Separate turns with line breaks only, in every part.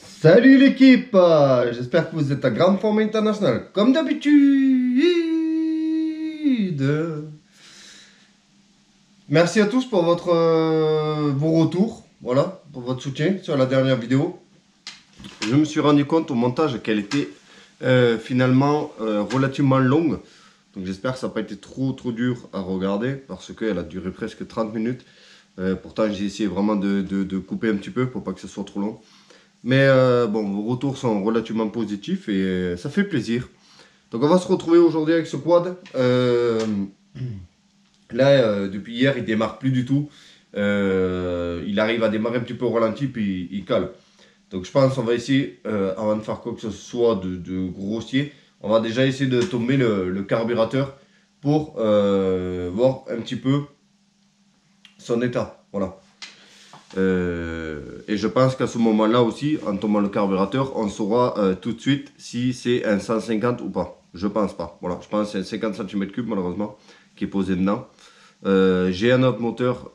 Salut l'équipe, j'espère que vous êtes en grande forme internationale, comme d'habitude. Merci à tous pour vos retours, voilà, pour votre soutien sur la dernière vidéo. Je me suis rendu compte au montage qu'elle était finalement relativement longue. Donc j'espère que ça n'a pas été trop dur à regarder parce qu'elle a duré presque 30 minutes. Pourtant j'ai essayé vraiment de couper un petit peu pour pas que ce soit trop long. Mais bon, vos retours sont relativement positifs et ça fait plaisir. Donc on va se retrouver aujourd'hui avec ce quad. Là, depuis hier, il démarre plus du tout. Il arrive à démarrer un petit peu au ralenti, puis il cale. Donc je pense qu'on va essayer, avant de faire quoi que ce soit de grossier, on va déjà essayer de tomber le carburateur pour voir un petit peu son état. Voilà. Et je pense qu'à ce moment-là aussi, en tombant le carburateur, on saura tout de suite si c'est un 150 ou pas. Je pense pas. Voilà, je pense que c'est un 50 cm3 malheureusement qui est posé dedans. J'ai un autre moteur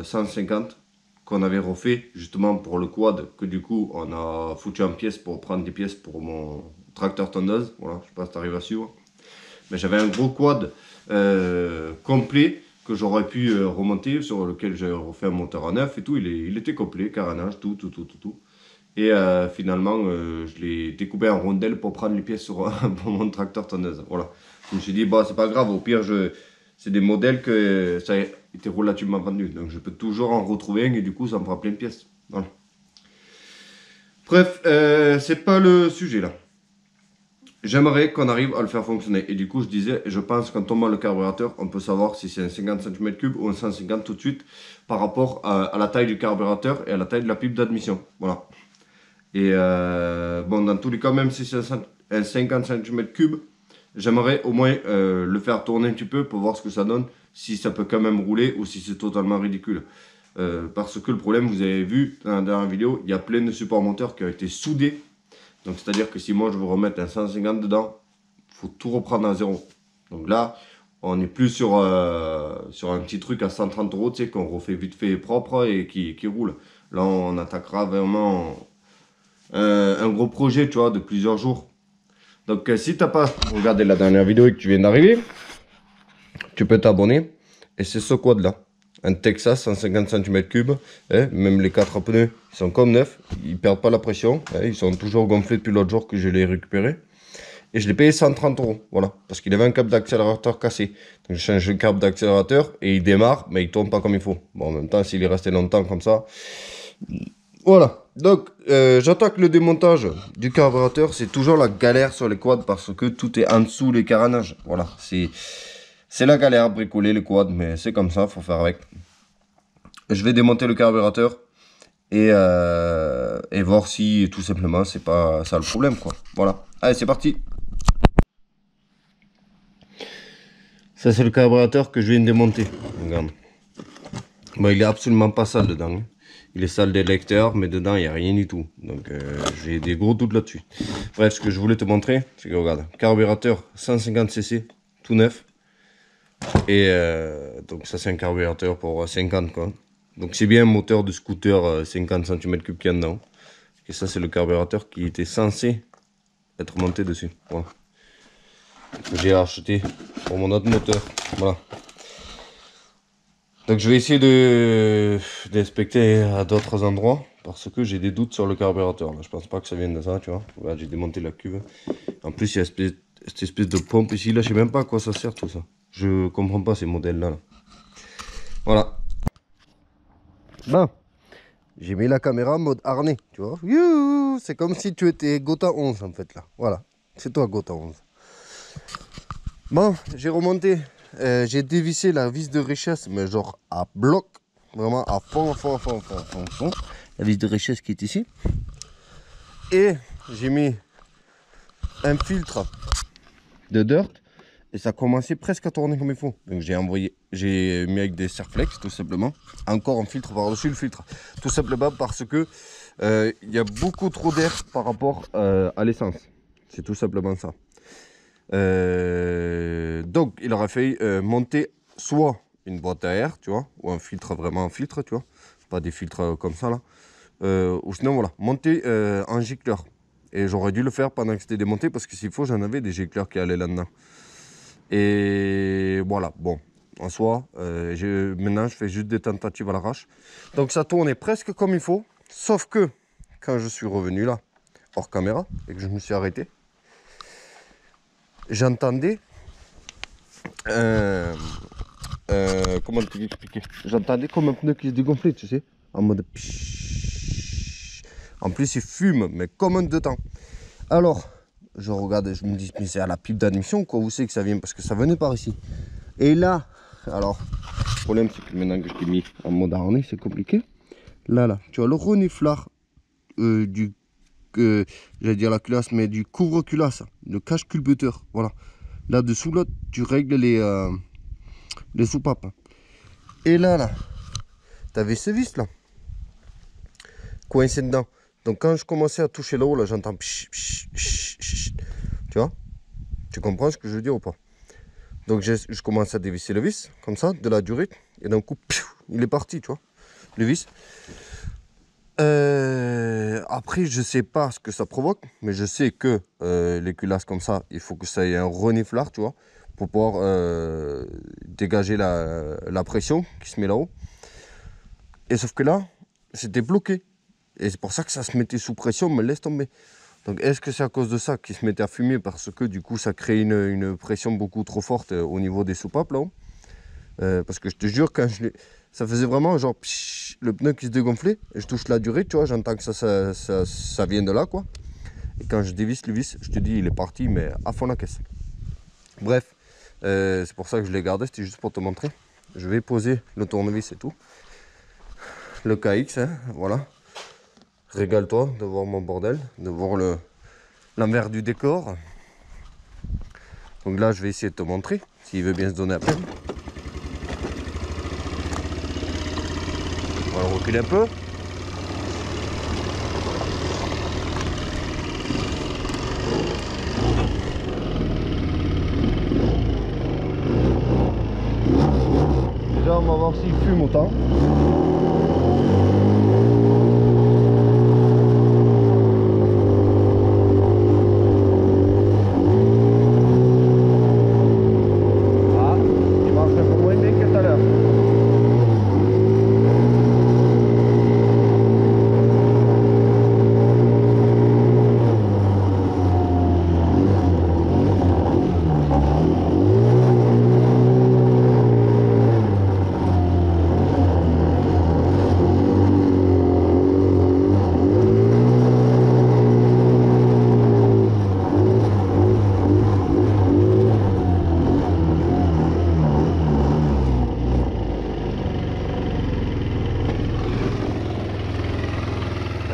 150 qu'on avait refait justement pour le quad, que du coup on a foutu en pièces pour prendre des pièces pour mon tracteur tondeuse. Voilà, je sais pas si tu arrives à suivre. Mais j'avais un gros quad complet que j'aurais pu remonter, sur lequel j'ai refait un moteur à neuf et tout. Il était complet, carénage, tout. Et finalement, je l'ai découpé en rondelles pour prendre les pièces pour mon tracteur tondeuse. Voilà. Je me suis dit, bah, c'est pas grave, au pire, c'est des modèles que ça a été relativement vendu. Donc je peux toujours en retrouver un et du coup, ça me fera plein de pièces. Voilà. Bref, c'est pas le sujet là. J'aimerais qu'on arrive à le faire fonctionner. Et du coup, je disais, je pense qu'en tombant le carburateur, on peut savoir si c'est un 50 cm3 ou un 150 tout de suite par rapport à la taille du carburateur et à la taille de la pipe d'admission. Voilà. Et bon, dans tous les cas, même si c'est un 50 cm3, j'aimerais au moins le faire tourner un petit peu pour voir ce que ça donne, si ça peut quand même rouler ou si c'est totalement ridicule. Parce que le problème, vous avez vu dans la dernière vidéo, il y a plein de supports moteurs qui ont été soudés. Donc c'est-à-dire que si moi je veux remettre un 150 dedans, il faut tout reprendre à zéro. Donc là, on n'est plus sur un petit truc à 130 €, tu sais, qu'on refait vite fait propre et qui roule. Là, on attaquera vraiment un gros projet, tu vois, de plusieurs jours. Donc si tu n'as pas regardé la dernière vidéo et que tu viens d'arriver, tu peux t'abonner. Et c'est ce quad là. Un Texas 150 cm3, hein, même les 4 pneus, ils sont comme neufs, ils perdent pas la pression, hein, ils sont toujours gonflés depuis l'autre jour que je l'ai récupéré. Et je l'ai payé 130 €, voilà, parce qu'il avait un câble d'accélérateur cassé. Donc je change le câble d'accélérateur et il démarre, mais il tourne pas comme il faut. Bon, en même temps, s'il est resté longtemps comme ça, voilà. Donc j'attaque le démontage du carburateur, c'est toujours la galère sur les quads parce que tout est en dessous les carénages. Voilà, c'est la galère à bricoler les quads, mais c'est comme ça, faut faire avec. Je vais démonter le carburateur et voir si tout simplement c'est pas ça le problème quoi. Voilà. Allez, c'est parti. Ça c'est le carburateur que je viens de démonter. Regarde. Bon, il est absolument pas sale dedans. Hein. Il est sale des lecteurs, mais dedans il n'y a rien du tout. Donc j'ai des gros doutes là-dessus. Bref, ce que je voulais te montrer, c'est que regarde, carburateur 150 cc, tout neuf. Et donc ça c'est un carburateur pour 50 quoi. Donc c'est bien un moteur de scooter 50 cm3 qu'il y a dedans. Et ça c'est le carburateur qui était censé être monté dessus. Voilà. Que j'ai acheté pour mon autre moteur. Voilà. Donc je vais essayer d'inspecter à d'autres endroits parce que j'ai des doutes sur le carburateur. Là, je pense pas que ça vienne de ça, tu vois. Regarde, j'ai démonté la cuve. En plus, il y a cette espèce de pompe ici. Là, je sais même pas à quoi ça sert tout ça. Je comprends pas ces modèles-là. Là. Voilà. Bon, j'ai mis la caméra en mode harnais, tu vois. C'est comme si tu étais Gotha 11 en fait là. Voilà, c'est toi Gotha 11. Bon, j'ai remonté. J'ai dévissé la vis de richesse, mais genre à bloc, vraiment à fond. La vis de richesse qui est ici. Et j'ai mis un filtre de dirt et ça commençait presque à tourner comme il faut. Donc j'ai mis avec des Serflex tout simplement. Encore un filtre par-dessus le filtre. Tout simplement parce que il y a beaucoup trop d'air par rapport à l'essence. C'est tout simplement ça. Donc il aurait fallu monter soit une boîte à air, tu vois, ou un filtre, vraiment un filtre, tu vois, pas des filtres comme ça là, ou sinon voilà, monter en gicleur. Et j'aurais dû le faire pendant que c'était démonté parce que s'il faut, j'en avais des gicleurs qui allaient là-dedans. Et voilà, bon, en soi, maintenant je fais juste des tentatives à l'arrache. Donc ça tournait presque comme il faut, sauf que quand je suis revenu là, hors caméra, et que je me suis arrêté, j'entendais, comment t'expliquer, j'entendais comme un pneu qui se dégonflait, tu sais, en mode pshhh. En plus il fume, mais comme un deux temps. Alors, je regarde et je me dis, mais c'est à la pipe d'admission, quoi, où c'est que ça vient? Parce que ça venait par ici. Et là, alors, le problème c'est que maintenant que je t'ai mis en mode harnais, c'est compliqué. Là, tu as le reniflard j'allais dire la culasse, mais du couvre-culasse, le cache-culbuteur, voilà. Là-dessous, là, tu règles les soupapes. Et là, t'avais ce vis, là, coincé dedans. Donc quand je commençais à toucher là-haut, là, j'entends psh, psh, psh, psh. Tu vois? Tu comprends ce que je veux dire ou pas? Donc je commence à dévisser le vis, comme ça, de la durite, et d'un coup, piou, il est parti, tu vois, le vis. Après, je sais pas ce que ça provoque, mais je sais que les culasses comme ça, il faut que ça ait un reniflard, tu vois, pour pouvoir dégager la pression qui se met là-haut. Et sauf que là, c'était bloqué. Et c'est pour ça que ça se mettait sous pression, me laisse tomber. Donc est-ce que c'est à cause de ça qu'il se mettait à fumer parce que du coup ça crée une pression beaucoup trop forte au niveau des soupapes là-haut? Parce que je te jure, quand ça faisait vraiment genre psh, le pneu qui se dégonflait, et je touche la durée, tu vois, j'entends que ça vient de là, quoi. Et quand je dévisse le vis, je te dis, il est parti, mais à fond la caisse. Bref, c'est pour ça que je l'ai gardé, c'était juste pour te montrer. Je vais poser le tournevis et tout. Le KX, hein, voilà. Régale-toi de voir mon bordel, de voir l'envers du décor. Donc là, je vais essayer de te montrer, s'il veut bien se donner à peine. On va le reculer un peu. Déjà, on va voir s'il fume autant. Ah, il marche un peu moins bien que tout à l'heure.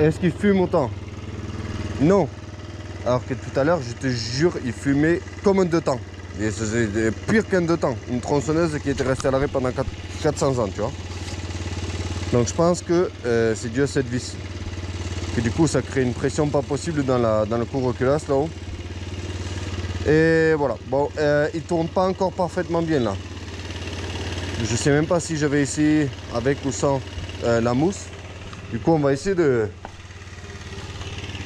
Est-ce qu'il fume autant? Non. Alors que tout à l'heure, je te jure, il fumait comme un deux temps. Et c'est pire qu'un deux temps. Une tronçonneuse qui était restée à l'arrêt pendant 400 ans, tu vois. Donc je pense que c'est dû à cette vis. Que du coup, ça crée une pression pas possible dans le couvre-culasse là-haut. Et voilà. Bon, il tourne pas encore parfaitement bien là. Je sais même pas si je vais essayer avec ou sans la mousse. Du coup, on va essayer de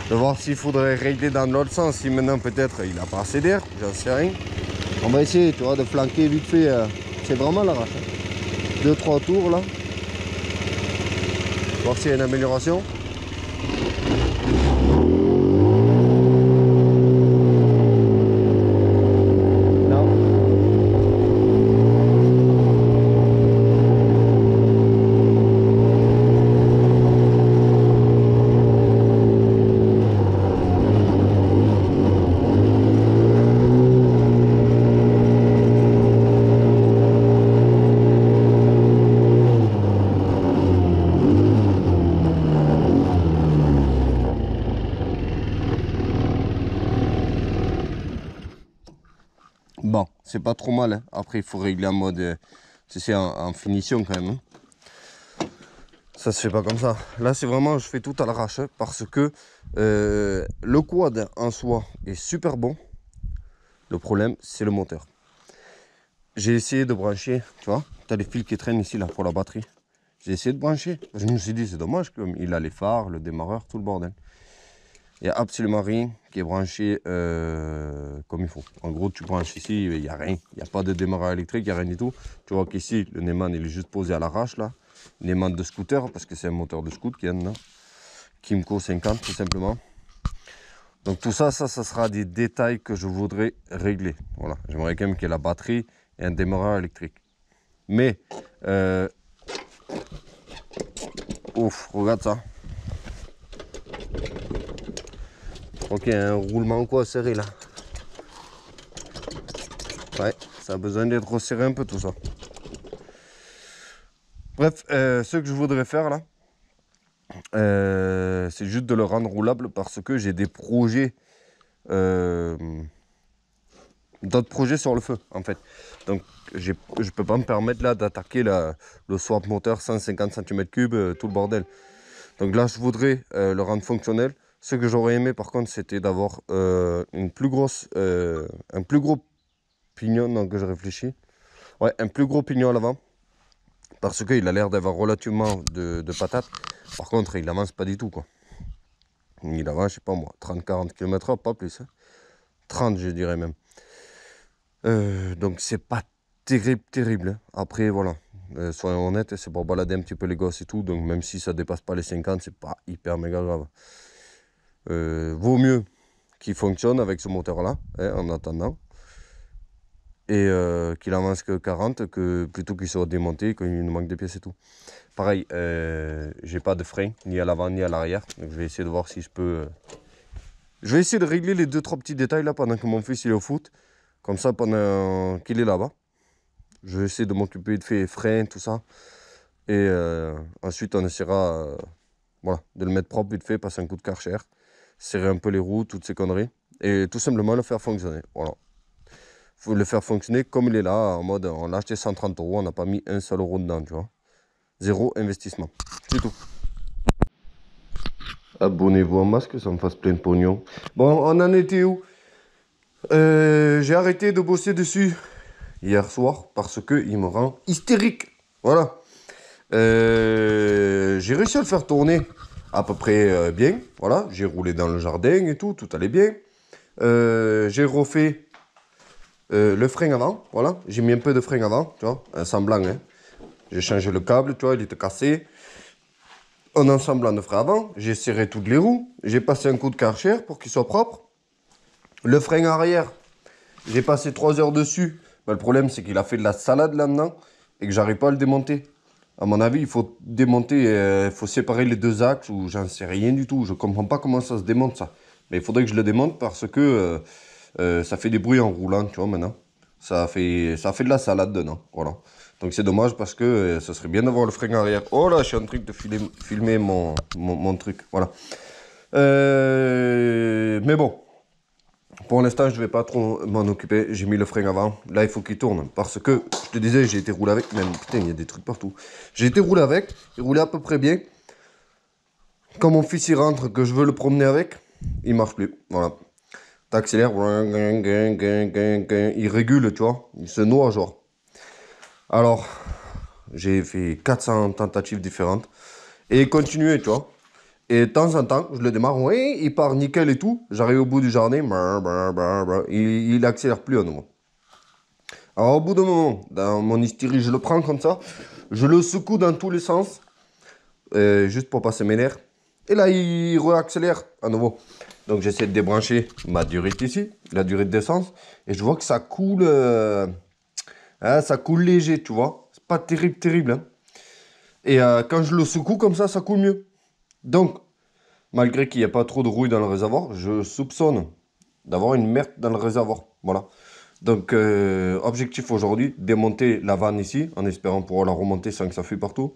voir s'il faudrait régler dans l'autre sens. Si maintenant peut-être il n'a pas assez d'air, j'en sais rien. On va essayer, tu vois, de flanquer vite fait. C'est vraiment l'arrache. 2-3 tours là. Voir s'il y a une amélioration. Bon, c'est pas trop mal, hein. Après, il faut régler en mode, tu sais, en finition quand même, hein. Ça se fait pas comme ça. Là, c'est vraiment, je fais tout à l'arrache, hein, parce que le quad en soi est super bon. Le problème, c'est le moteur. J'ai essayé de brancher, tu vois, tu as les fils qui traînent ici là pour la batterie. J'ai essayé de brancher. Je me suis dit, c'est dommage, il a les phares, le démarreur, tout le bordel. Il n'y a absolument rien qui est branché comme il faut. En gros, tu branches ici, il n'y a rien. Il n'y a pas de démarreur électrique, il n'y a rien du tout. Tu vois qu'ici, le Neyman, il est juste posé à l'arrache, là. Neyman de scooter, parce que c'est un moteur de scoot qu'il y a dedans. Kymco 50, tout simplement. Donc tout ça, ça sera des détails que je voudrais régler. Voilà, j'aimerais quand même qu'il y ait la batterie et un démarreur électrique. Mais, ouf, regarde ça. Ok, un roulement quoi serré là. Ouais, ça a besoin d'être resserré un peu tout ça. Bref, ce que je voudrais faire là, c'est juste de le rendre roulable parce que j'ai des projets, d'autres projets sur le feu en fait. Donc je peux pas me permettre là d'attaquer le swap moteur 150 cm3, tout le bordel. Donc là je voudrais le rendre fonctionnel. Ce que j'aurais aimé par contre c'était d'avoir un plus gros pignon, donc que je réfléchis. Ouais, un plus gros pignon à l'avant. Parce qu'il a l'air d'avoir relativement de patates. Par contre, il avance pas du tout, quoi. Il avance, je sais pas moi, 30-40 km/h, pas plus. Hein. 30, je dirais même. Donc, c'est pas terrible. Hein. Après, voilà. Soyons honnêtes, c'est pour balader un petit peu les gosses et tout. Donc, même si ça dépasse pas les 50, c'est pas hyper méga grave. Vaut mieux qu'il fonctionne avec ce moteur-là, hein, en attendant. Et qu'il avance que 40, que plutôt qu'il soit démonté, qu'il nous manque des pièces et tout. Pareil, j'ai pas de frein, ni à l'avant ni à l'arrière. Donc je vais essayer de voir si je peux... Je vais essayer de régler les 2-3 petits détails là pendant que mon fils il est au foot. Comme ça, pendant qu'il est là-bas. Je vais essayer de m'occuper de faire frein, tout ça. Et ensuite, on essaiera voilà, de le mettre propre vite fait, passer un coup de Karcher, serrer un peu les roues, toutes ces conneries. Et tout simplement le faire fonctionner. Voilà. Faut le faire fonctionner comme il est là, en mode on l'a acheté 130 euros, on n'a pas mis un seul euro dedans, tu vois. Zéro investissement, c'est tout. Abonnez-vous en masse que ça me fasse plein de pognon. Bon, on en était où? J'ai arrêté de bosser dessus hier soir parce qu'il me rend hystérique. Voilà. J'ai réussi à le faire tourner à peu près bien. Voilà, j'ai roulé dans le jardin et tout allait bien. J'ai refait le frein avant, voilà, j'ai mis un peu de frein avant, tu vois, un semblant, hein. J'ai changé le câble, tu vois, il était cassé. Un ensemblant de frein avant, j'ai serré toutes les roues, j'ai passé un coup de Karcher pour qu'il soit propre. Le frein arrière, j'ai passé 3 heures dessus. Mais le problème, c'est qu'il a fait de la salade là-dedans et que j'arrive pas à le démonter. À mon avis, il faut démonter, il faut séparer les deux axes ou j'en sais rien du tout. Je comprends pas comment ça se démonte ça. Mais il faudrait que je le démonte parce que ça fait des bruits en roulant, tu vois, maintenant. Ça fait de la salade dedans, voilà. Donc c'est dommage parce que ça serait bien d'avoir le frein arrière. Oh là, je suis en train de filmer mon truc, voilà. Mais bon, pour l'instant, je ne vais pas trop m'en occuper. J'ai mis le frein avant. Là, il faut qu'il tourne. Parce que, je te disais, j'ai été roulé avec. Même, putain, il y a des trucs partout. J'ai été roulé avec. Il roulait à peu près bien. Quand mon fils il rentre, que je veux le promener avec, il marche plus. Voilà. T'accélères. Il régule, tu vois. Il se noie, genre. Alors, j'ai fait 400 tentatives différentes. Et il continuait, tu vois. Et de temps en temps, je le démarre, oui, il part nickel et tout. J'arrive au bout du jardin, il accélère plus à nouveau. Alors au bout d'un moment, dans mon hystérie, je le prends comme ça, je le secoue dans tous les sens, juste pour passer mes nerfs. Et là, il réaccélère à nouveau. Donc j'essaie de débrancher ma durite ici, la durite d'essence, et je vois que ça coule, ça coule léger, tu vois. C'est pas terrible, hein. Et quand je le secoue comme ça coule mieux. Donc, malgré qu'il n'y ait pas trop de rouille dans le réservoir, je soupçonne d'avoir une merde dans le réservoir. Voilà. Donc, objectif aujourd'hui, démonter la vanne ici, en espérant pouvoir la remonter sans que ça fuit partout.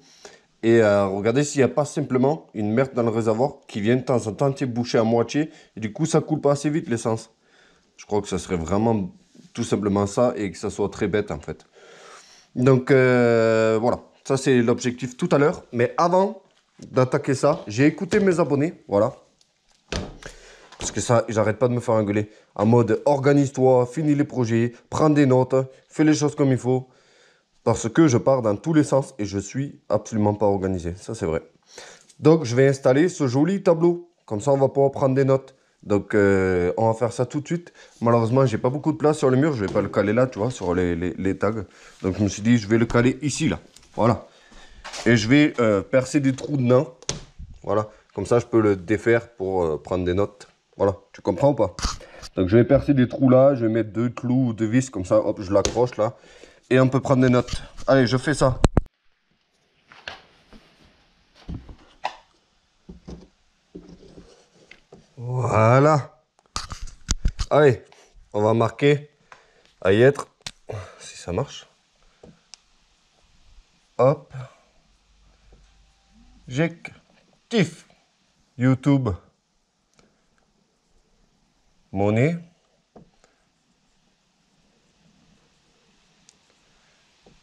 Et regardez s'il n'y a pas simplement une merde dans le réservoir qui vient de temps en temps boucher à moitié. Et du coup, ça coule pas assez vite l'essence. Je crois que ça serait vraiment tout simplement ça et que ça soit très bête en fait. Donc, voilà. Ça, c'est l'objectif tout à l'heure. Mais avant d'attaquer ça, j'ai écouté mes abonnés, voilà. Parce que ça, j'arrête pas de me faire engueuler. En mode, organise-toi, finis les projets, prends des notes, fais les choses comme il faut. Parce que je pars dans tous les sens et je suis absolument pas organisé. Ça, c'est vrai. Donc, je vais installer ce joli tableau. Comme ça, on va pouvoir prendre des notes. Donc, on va faire ça tout de suite. Malheureusement, j'ai pas beaucoup de place sur le mur. Je vais pas le caler là, tu vois, sur les tags. Donc, je me suis dit, je vais le caler ici, là. Voilà. Et je vais percer des trous dedans. Voilà. Comme ça, je peux le défaire pour prendre des notes. Voilà. Tu comprends ou pas? Donc, je vais percer des trous là. Je vais mettre 2 clous ou 2 vis. Comme ça, hop, je l'accroche là. Et on peut prendre des notes. Allez, je fais ça. Voilà. Allez, on va marquer à y être. Si ça marche. Hop. J'active. YouTube. Monnaie.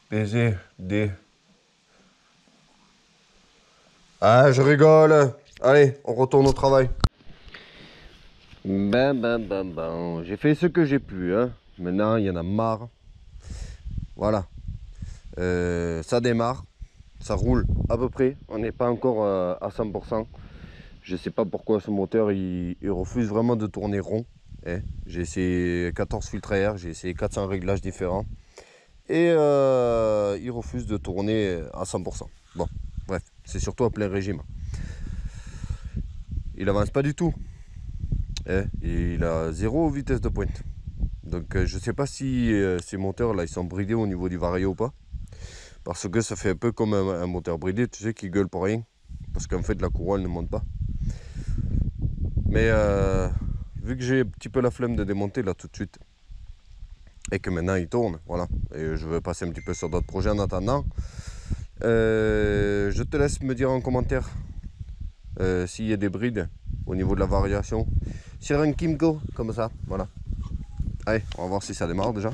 PZD. Ah, je rigole. Allez, on retourne au travail. Ben. J'ai fait ce que j'ai pu. Hein. Maintenant, il y en a marre. Voilà. Ça démarre. Ça roule à peu près. On n'est pas encore à 100%. Je sais pas pourquoi ce moteur il refuse vraiment de tourner rond. Eh, j'ai essayé 14 filtres à air, j'ai essayé 400 réglages différents. Et il refuse de tourner à 100%. Bon, bref, c'est surtout à plein régime. Il avance pas du tout. Eh, il a 0 vitesse de pointe. Donc je sais pas si ces moteurs là ils sont bridés au niveau du vario ou pas. Parce que ça fait un peu comme un moteur bridé, tu sais, qui gueule pour rien. Parce qu'en fait la courroie elle ne monte pas. Mais vu que j'ai un petit peu la flemme de démonter là tout de suite et que maintenant il tourne, voilà, et je veux passer un petit peu sur d'autres projets en attendant, je te laisse me dire en commentaire s'il y a des brides au niveau de la variation sur un Kymco comme ça, voilà. Allez, on va voir si ça démarre déjà.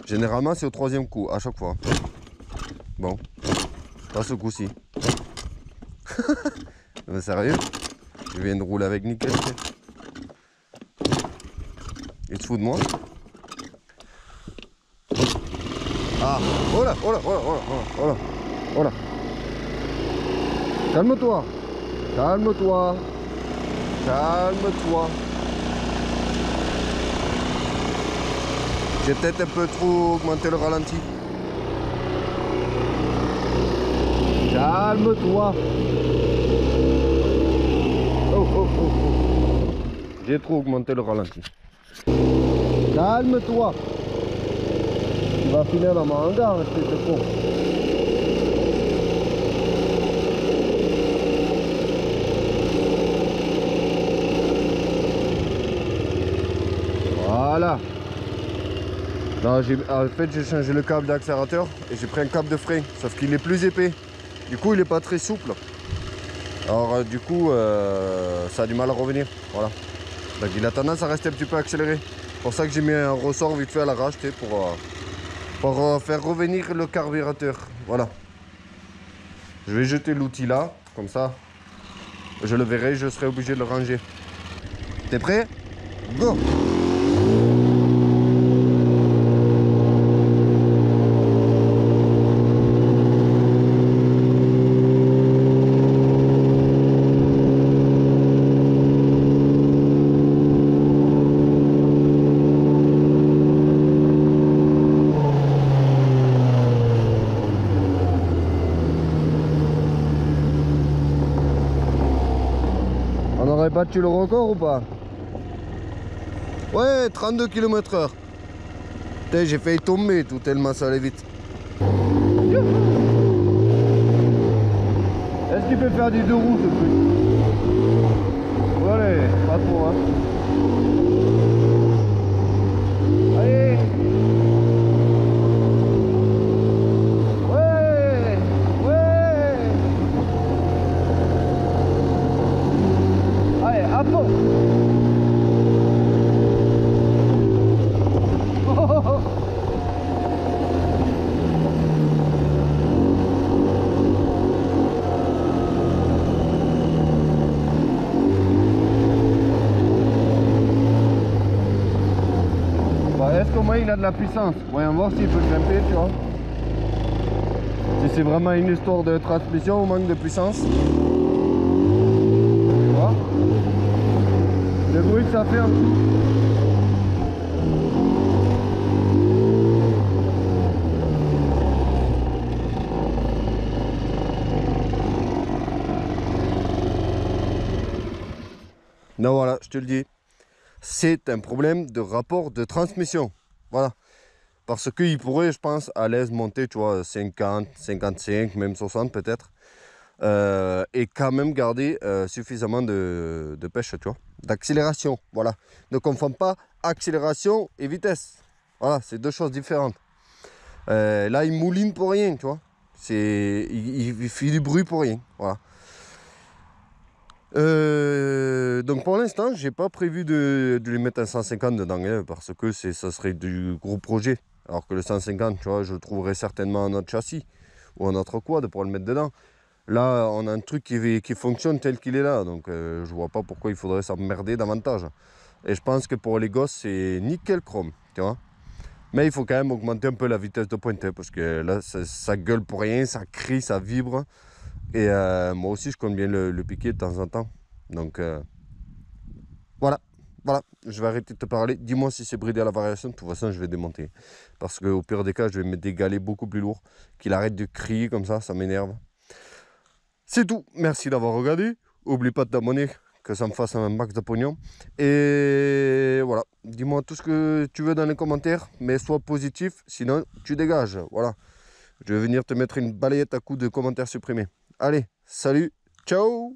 Généralement c'est au 3e coup à chaque fois. Bon, pas ce coup-ci. Mais sérieux, je viens de rouler avec nickel. Il te fout de moi? Ah, oh là. Calme-toi. J'ai peut-être un peu trop augmenté le ralenti. Calme-toi. Oh. J'ai trop augmenté le ralenti. Calme-toi. Tu vas finir dans mon hangar, espèce de con. Voilà. Non, en fait, j'ai changé le câble d'accélérateur et j'ai pris un câble de frein, sauf qu'il est plus épais. Du coup, il n'est pas très souple. Alors, du coup, ça a du mal à revenir. Voilà. Donc, il a tendance à rester un petit peu accéléré. C'est pour ça que j'ai mis un ressort vite fait à l'arrache pour faire revenir le carburateur. Voilà. Je vais jeter l'outil là, comme ça, je le verrai, je serai obligé de le ranger. T'es prêt? Go! On aurait battu le record ou pas? Ouais, 32 km/h. Putain, j'ai failli tomber tout tellement ça allait vite. Est-ce qu'il peut faire du 2 roues ce truc? Allez, pas trop hein. Allez. Allez, à fond. Est-ce qu'on apparemment il a de la puissance. Voyons voir s'il peut grimper, tu vois. Si c'est vraiment une histoire de transmission ou manque de puissance. Tu vois le bruit que ça fait en dessous. Non, voilà, je te le dis. C'est un problème de rapport de transmission. Voilà. Parce qu'il pourrait, je pense, à l'aise monter, tu vois, 50, 55, même 60 peut-être. Et quand même garder suffisamment de pêche, tu vois. D'accélération, voilà. Ne confonds pas accélération et vitesse. Voilà, c'est deux choses différentes. Là, il mouline pour rien, tu vois. Il fait du bruit pour rien, voilà. Donc pour l'instant, j'ai pas prévu de lui mettre un 150 dedans, hein, parce que ça serait du gros projet. Alors que le 150, tu vois, je trouverais certainement un autre châssis ou un autre quad pour le mettre dedans. Là, on a un truc qui fonctionne tel qu'il est là, donc je vois pas pourquoi il faudrait s'emmerder davantage. Et je pense que pour les gosses, c'est nickel chrome, tu vois. Mais il faut quand même augmenter un peu la vitesse de pointe, parce que là, ça gueule pour rien, ça crie, ça vibre. Et moi aussi, je compte bien le piquer de temps en temps. Donc, voilà. Voilà, je vais arrêter de te parler. Dis-moi si c'est bridé à la variation. De toute façon, je vais démonter. Parce qu'au pire des cas, je vais mettre des galets beaucoup plus lourds. Qu'il arrête de crier comme ça m'énerve. C'est tout. Merci d'avoir regardé. Oublie pas de t'abonner, que ça me fasse un max de pognon. Et voilà. Dis-moi tout ce que tu veux dans les commentaires. Mais sois positif, sinon tu dégages. Voilà. Je vais venir te mettre une balayette à coups de commentaires supprimés. Allez, salut, ciao!